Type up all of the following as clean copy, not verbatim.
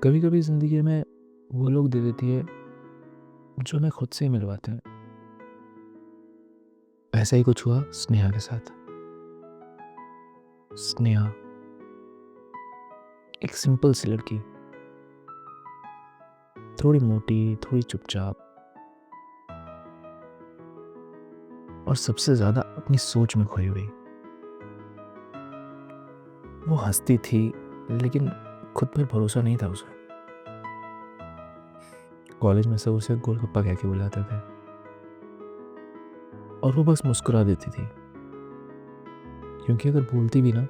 कभी कभी जिंदगी में वो लोग दे देती है जो हमें खुद से ही मिलवाते हैं। ऐसा ही कुछ हुआ स्नेहा के साथ। स्नेहा एक सिंपल सी लड़की, थोड़ी मोटी, थोड़ी चुपचाप, और सबसे ज्यादा अपनी सोच में खोई हुई। वो हंसती थी लेकिन खुद पर भरोसा नहीं था उसे। कॉलेज में सब उसे गोलगप्पा कह के बुलाते थे और वो बस मुस्कुरा देती थी, क्योंकि अगर बोलती भी ना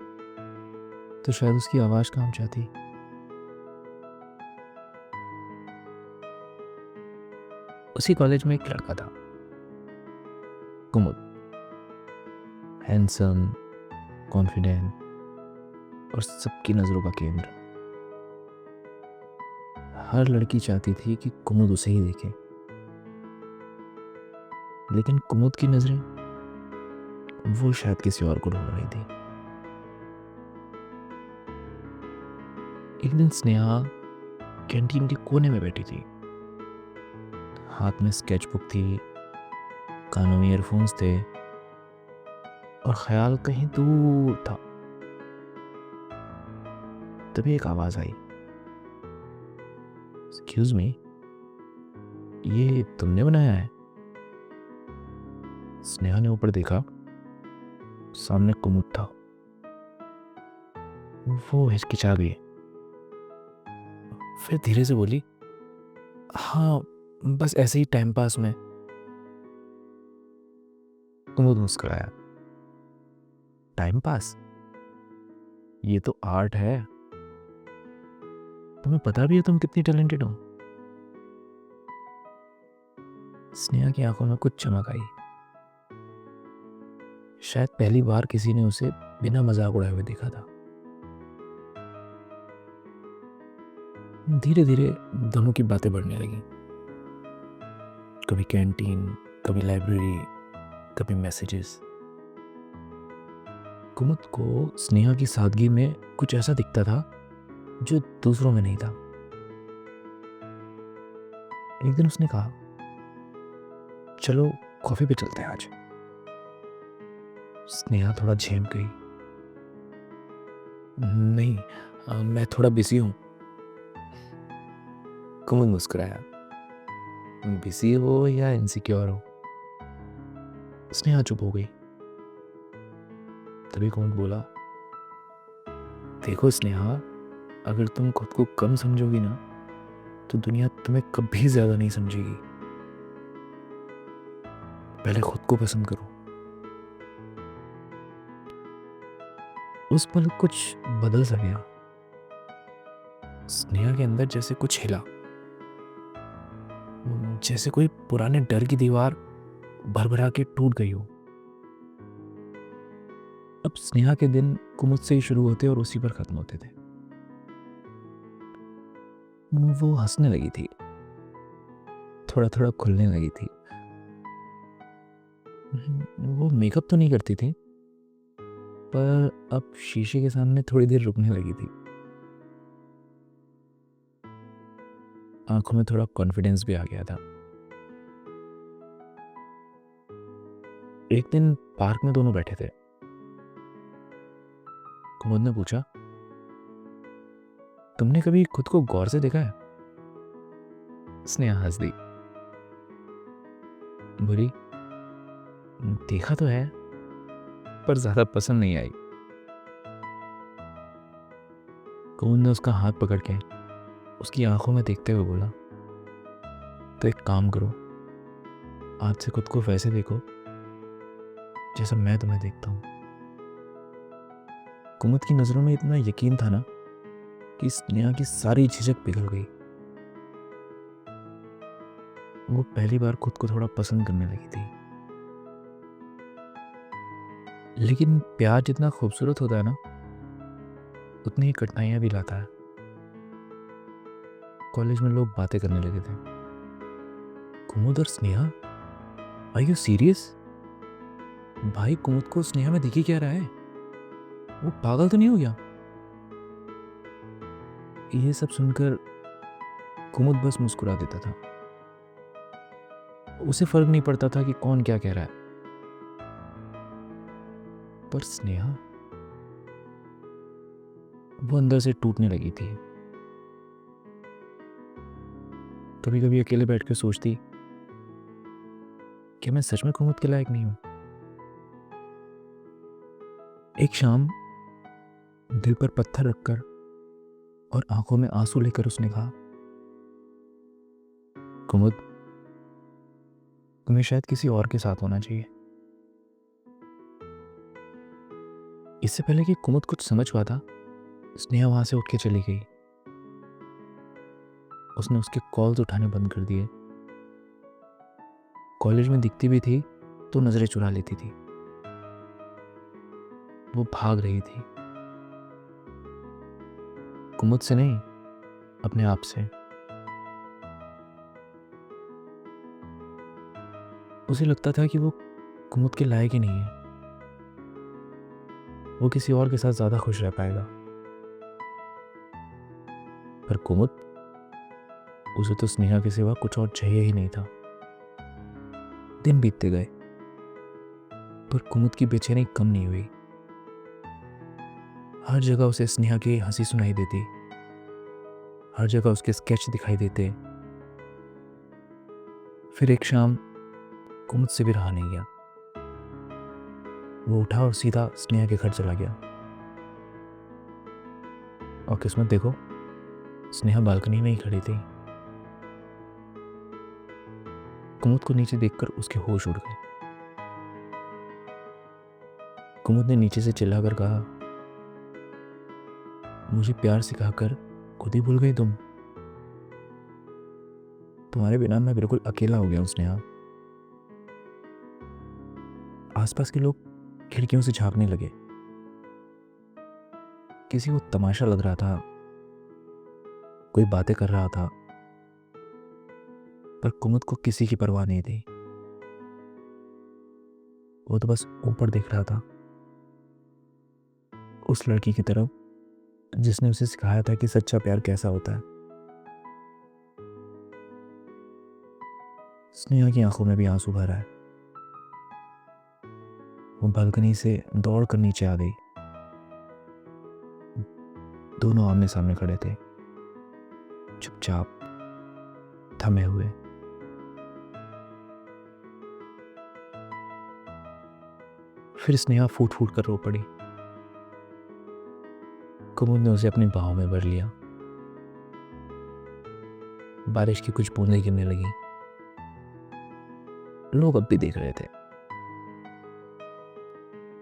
तो शायद उसकी आवाज काम जाती। उसी कॉलेज में एक लड़का था, कुमुद। हैंडसम, कॉन्फिडेंट और सबकी नजरों का केंद्र। हर लड़की चाहती थी कि कुमुद उसे ही देखे, लेकिन कुमुद की नजरें वो शायद किसी और को ढूंढ रही थी। एक दिन स्नेहा कैंटीन के कोने में बैठी थी। हाथ में स्केचबुक थी, कानों में ईयरफोन्स थे और ख्याल कहीं दूर था। तभी एक आवाज आई, एक्सक्यूज मी, ये तुमने बनाया है? स्नेहा ने ऊपर देखा, सामने कुमुद था। वो हिचकिचा गई, फिर धीरे से बोली, हाँ बस ऐसे ही टाइम पास में। कुमुद मुस्कुराया, टाइम पास? ये तो आर्ट है। तुम्हें पता भी है तुम कितनी टैलेंटेड हो? स्नेहा की आंखों में कुछ चमक आई। शायद पहली बार किसी ने उसे बिना मजाक उड़ाए हुए देखा था। धीरे धीरे दोनों की बातें बढ़ने लगी। कभी कैंटीन, कभी लाइब्रेरी, कभी मैसेजेस। कुमुद को स्नेहा की सादगी में कुछ ऐसा दिखता था जो दूसरों में नहीं था। एक दिन उसने कहा, चलो कॉफी पे चलते हैं आज। स्नेहा थोड़ा झेम गई, नहीं मैं थोड़ा बिजी हूं। कुमुद मुस्कुराया, बिजी हो या इनसिक्योर हो? स्नेहा चुप हो गई। तभी कुमुद बोला, देखो स्नेहा, अगर तुम खुद को कम समझोगी ना तो दुनिया तुम्हें कभी ज्यादा नहीं समझेगी। पहले खुद को पसंद करो। उस पल कुछ बदल सा गया। स्नेहा के अंदर जैसे कुछ हिला, जैसे कोई पुराने डर की दीवार भरभरा के टूट गई हो। अब स्नेहा के दिन कुमुद से ही शुरू होते और उसी पर खत्म होते थे। वो हंसने लगी थी, थोड़ा थोड़ा खुलने लगी थी। वो मेकअप तो नहीं करती थी, पर अब शीशे के सामने थोड़ी देर रुकने लगी थी। आंखों में थोड़ा कॉन्फिडेंस भी आ गया था। एक दिन पार्क में दोनों बैठे थे। कुमुद ने पूछा, तुमने कभी खुद को गौर से देखा है? स्नेहा हंस दी, बोली, देखा तो है पर ज्यादा पसंद नहीं आई। कुमुद ने उसका हाथ पकड़ के उसकी आंखों में देखते हुए बोला, तो एक काम करो, आज से खुद को वैसे देखो जैसा मैं तुम्हें देखता हूं। कुमुद की नजरों में इतना यकीन था ना कि स्नेहा की सारी झिझक पिघल गई। वो पहली बार खुद को थोड़ा पसंद करने लगी थी। लेकिन प्यार जितना खूबसूरत होता है ना, उतनी ही कठिनाइयां भी लाता है। कॉलेज में लोग बातें करने लगे थे, कुमुद और स्नेहा, आर यू सीरियस? भाई कुमुद को स्नेहा में दिख ही क्या रहा है? वो पागल तो नहीं हो गया? ये सब सुनकर कुमुद बस मुस्कुरा देता था। उसे फर्क नहीं पड़ता था कि कौन क्या कह रहा है। पर स्नेहा, वो अंदर से टूटने लगी थी। कभी कभी अकेले बैठ कर सोचती कि मैं सच में कुमुद के लायक नहीं हूं। एक शाम दिल पर पत्थर रखकर और आंखों में आंसू लेकर उसने कहा, कुमुद, तुम्हें शायद किसी और के साथ होना चाहिए। इससे पहले कि कुमुद कुछ समझ पाता, स्नेहा वहां से उठ के चली गई। उसने उसके कॉल्स उठाने बंद कर दिए। कॉलेज में दिखती भी थी तो नजरें चुरा लेती थी। वो भाग रही थी, कुमुद से नहीं, अपने आप से। उसे लगता था कि वो कुमुद के लायक ही नहीं है। वो किसी और के साथ ज्यादा खुश रह पाएगा। पर कुमुद, उसे तो स्नेहा के सिवा कुछ और चाहिए ही नहीं था। दिन बीतते गए पर कुमुद की बेचैनी कम नहीं हुई। हर जगह उसे स्नेहा की हंसी सुनाई देती, हर जगह उसके स्केच दिखाई देते। फिर एक शाम कुमुद से भी रहा नहीं गया। वो उठा और सीधा स्नेहा के घर चला गया। और किस्मत देखो, स्नेहा बालकनी में ही खड़ी थी। कुमुद को नीचे देखकर उसके होश उड़ गए। कुमुद ने नीचे से चिल्लाकर कहा, मुझे प्यार सिखाकर खुद ही भूल गई तुम। तुम्हारे बिना मैं बिल्कुल अकेला हो गया हूं स्नेहा। आसपास के लोग खिड़कियों से झांकने लगे। किसी को तमाशा लग रहा था, कोई बातें कर रहा था, पर कुमुद को किसी की परवाह नहीं थी। वो तो बस ऊपर देख रहा था, उस लड़की की तरफ जिसने उसे सिखाया था कि सच्चा प्यार कैसा होता है। स्नेहा की आंखों में भी आंसू भरा है। वो बालकनी से दौड़ कर नीचे आ गई। दोनों आमने सामने खड़े थे, चुपचाप, थमे हुए। फिर स्नेहा फूट फूट कर रो पड़ी। कुमुद ने उसे अपनी बाहों में भर लिया। बारिश की कुछ बूंदें गिरने लगी। लोग अब भी देख रहे थे,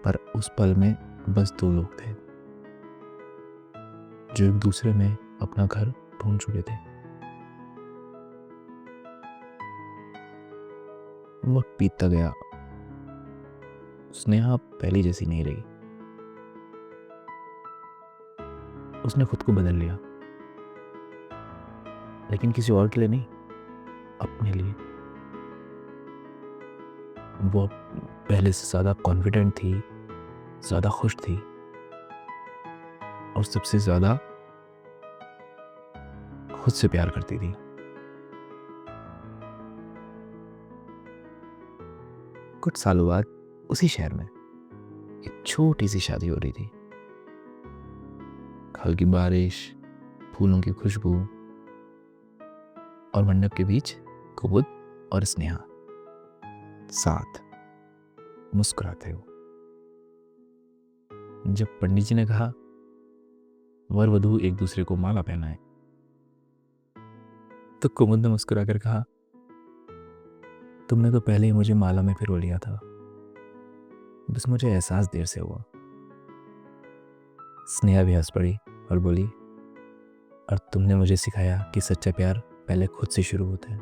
पर उस पल में बस दो लोग थे जो एक दूसरे में अपना घर ढूंढ चुके थे। वक्त बीतता गया। स्नेहा पहली जैसी नहीं रही। उसने खुद को बदल लिया, लेकिन किसी और के लिए नहीं, अपने लिए। वो पहले से ज्यादा कॉन्फिडेंट थी, ज्यादा खुश थी, और सबसे ज्यादा खुद से प्यार करती थी। कुछ सालों बाद उसी शहर में एक छोटी सी शादी हो रही थी। हल्की बारिश, फूलों की खुशबू, और मंडप के बीच कुमुद और स्नेहा साथ मुस्कुराते हो। जब पंडित जी ने कहा वर वधू एक दूसरे को माला पहनाए, तो कुमुद ने मुस्कुराकर कहा, तुमने तो पहले ही मुझे माला में पिरो लिया था, बस मुझे एहसास देर से हुआ। स्नेहा भी हंस पड़ी और बोली, और तुमने मुझे सिखाया कि सच्चा प्यार पहले खुद से शुरू होता है।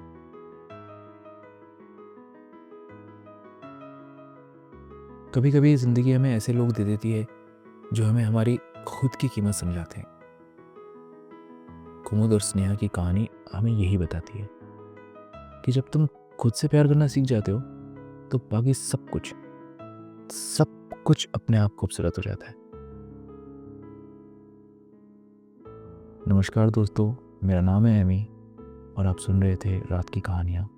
कभी कभी जिंदगी हमें ऐसे लोग दे देती है जो हमें हमारी खुद की कीमत समझाते हैं। कुमुद और स्नेहा की कहानी हमें यही बताती है कि जब तुम खुद से प्यार करना सीख जाते हो तो बाकी सब कुछ अपने आप खूबसूरत हो जाता है। नमस्कार दोस्तों, मेरा नाम है एमी और आप सुन रहे थे रात की कहानियाँ।